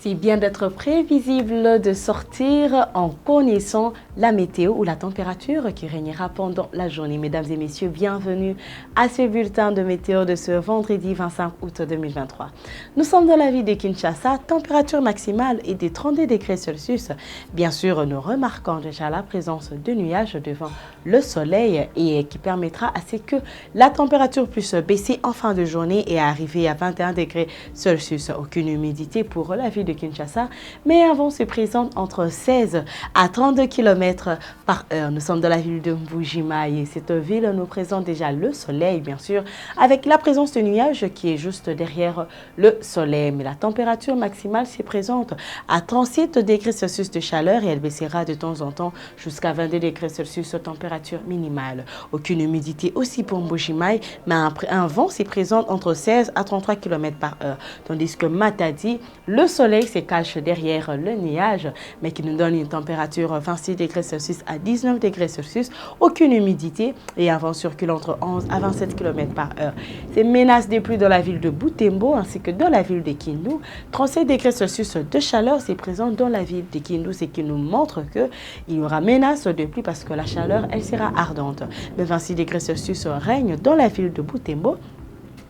C'est bien d'être prévisible, de sortir en connaissant la météo ou la température qui régnera pendant la journée. Mesdames et messieurs, bienvenue à ce bulletin de météo de ce vendredi 25 août 2023. Nous sommes dans la ville de Kinshasa, température maximale est de 32 degrés Celsius. Bien sûr, nous remarquons déjà la présence de nuages devant le soleil et qui permettra à ce que la température puisse baisser en fin de journée et arriver à 21 degrés Celsius. Aucune humidité pour la ville de Kinshasa, mais un vent se présente entre 16 à 32 km par heure. Nous sommes dans la ville de Mbuji-Mayi et cette ville nous présente déjà le soleil, bien sûr, avec la présence de nuages qui est juste derrière le soleil. Mais la température maximale se présente à 37 degrés Celsius de chaleur et elle baissera de temps en temps jusqu'à 22 degrés Celsius de température minimale. Aucune humidité aussi pour Mbuji-Mayi, mais un vent se présente entre 16 à 33 km par heure. Tandis que Matadi, le soleil se cache derrière le nuage, mais qui nous donne une température 26 degrés Celsius à 19 degrés Celsius, aucune humidité et un vent circule entre 11 à 27 km par heure. Ces menaces de pluie dans la ville de Butembo ainsi que dans la ville de Kindu, 37 degrés Celsius de chaleur c'est présent dans la ville de Kindu, ce qui nous montre qu'il y aura menace de pluie parce que la chaleur elle sera ardente. Mais 26 degrés Celsius règne dans la ville de Butembo.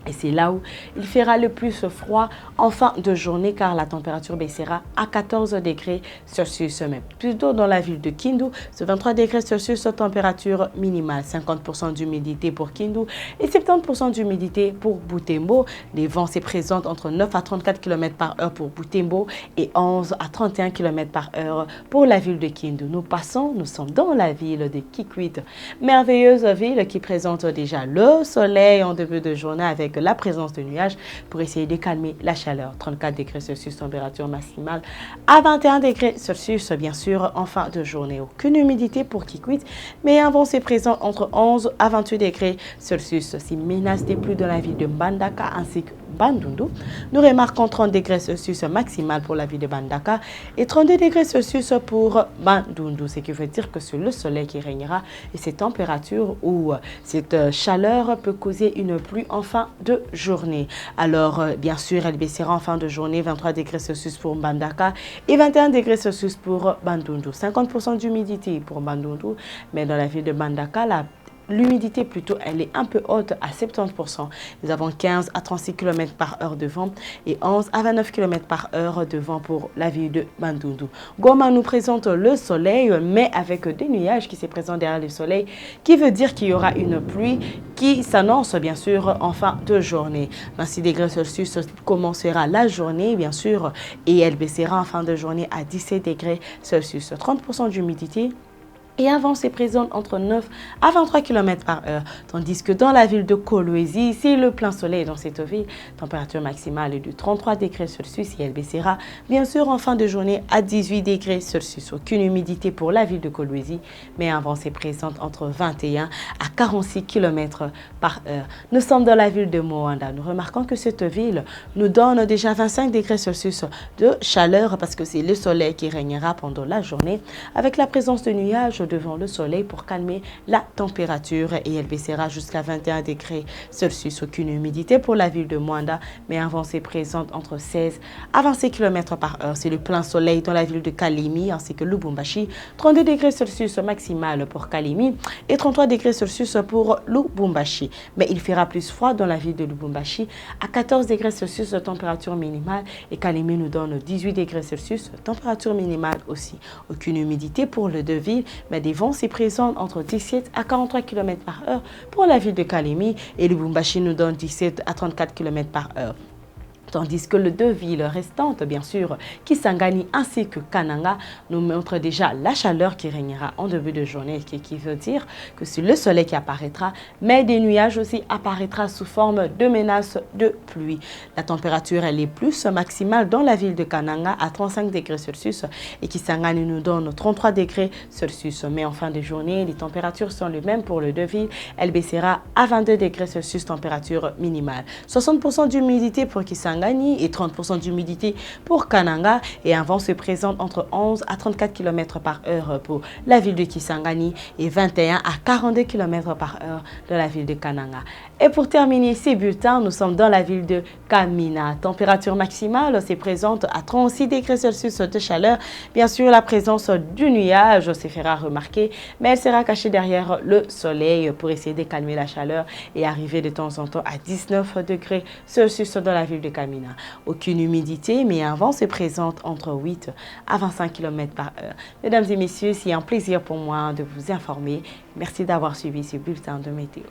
Et c'est là où il fera le plus froid en fin de journée car la température baissera à 14 degrés Celsius. Mais plutôt dans la ville de Kindu, c'est 23 degrés Celsius température minimale, 50% d'humidité pour Kindu et 70% d'humidité pour Butembo. Les vents se présentent entre 9 à 34 km par heure pour Butembo et 11 à 31 km par heure pour la ville de Kindu. Nous sommes dans la ville de Kikwit, merveilleuse ville qui présente déjà le soleil en début de journée avec la présence de nuages pour essayer de calmer la chaleur. 34 degrés Celsius, température maximale à 21 degrés Celsius, bien sûr, en fin de journée. Aucune humidité pour Kikwit, mais un vent se présente entre 11 à 28 degrés Celsius. Si menace des pluies dans la ville de Mbandaka ainsi que Bandundu, nous remarquons 30 degrés Celsius maximal pour la ville de Mbandaka et 32 degrés Celsius pour Bandundu, ce qui veut dire que c'est le soleil qui régnera et ces températures ou cette chaleur peut causer une pluie en fin de journée. Alors, bien sûr, elle baissera en fin de journée, 23 degrés Celsius pour Mbandaka et 21 degrés Celsius pour Bandundu. 50% d'humidité pour Bandundu, mais dans la ville de Mbandaka, l'humidité plutôt, elle est un peu haute à 70%. Nous avons 15 à 36 km par heure de vent et 11 à 29 km par heure de vent pour la ville de Bandundu. Goma nous présente le soleil, mais avec des nuages qui se présentent derrière le soleil, qui veut dire qu'il y aura une pluie qui s'annonce bien sûr en fin de journée. 26 degrés Celsius commencera la journée, bien sûr, et elle baissera en fin de journée à 17 degrés Celsius. 30% d'humidité. Et un vent se présente entre 9 à 23 km par heure. Tandis que dans la ville de Kolwezi, c'est le plein soleil dans cette ville. Température maximale est de 33 degrés Celsius et elle baissera bien sûr en fin de journée à 18 degrés Celsius. Aucune humidité pour la ville de Kolwezi, mais un vent se présente entre 21 à 46 km par heure. Nous sommes dans la ville de Moanda. Nous remarquons que cette ville nous donne déjà 25 degrés Celsius de chaleur parce que c'est le soleil qui régnera pendant la journée avec la présence de nuages devant le soleil pour calmer la température et elle baissera jusqu'à 21 degrés Celsius. Aucune humidité pour la ville de Moanda, mais un vent se présente entre 16 à 26 km par heure. C'est le plein soleil dans la ville de Kalemi ainsi que Lubumbashi. 32 degrés Celsius maximal pour Kalemi et 33 degrés Celsius pour Lubumbashi. Mais il fera plus froid dans la ville de Lubumbashi à 14 degrés Celsius de température minimale et Kalemi nous donne 18 degrés Celsius de température minimale aussi. Aucune humidité pour les deux villes, mais des vents se présentent entre 17 à 43 km par heure pour la ville de Kalemi et Lubumbashi nous donne 17 à 34 km par heure. Tandis que les deux villes restantes, bien sûr, Kisangani ainsi que Kananga, nous montrent déjà la chaleur qui régnera en début de journée, qui veut dire que c'est le soleil qui apparaîtra, mais des nuages aussi apparaîtra sous forme de menaces de pluie. La température, elle est plus maximale dans la ville de Kananga à 35 degrés Celsius et Kisangani nous donne 33 degrés Celsius. Mais en fin de journée, les températures sont les mêmes pour les deux villes. Elle baissera à 22 degrés Celsius, température minimale. 60% d'humidité pour Kisangani Kisangani et 30% d'humidité pour Kananga. Et un vent se présente entre 11 à 34 km par heure pour la ville de Kisangani et 21 à 42 km par heure de la ville de Kananga. Et pour terminer ces bulletins, nous sommes dans la ville de Kamina. Température maximale se présente à 36 degrés Celsius de chaleur. Bien sûr, la présence du nuage se fera remarquer, mais elle sera cachée derrière le soleil pour essayer de calmer la chaleur et arriver de temps en temps à 19 degrés Celsius dans la ville de Kamina. Aucune humidité, mais un vent se présente entre 8 à 25 km par heure. Mesdames et messieurs, c'est un plaisir pour moi de vous informer. Merci d'avoir suivi ce bulletin de météo.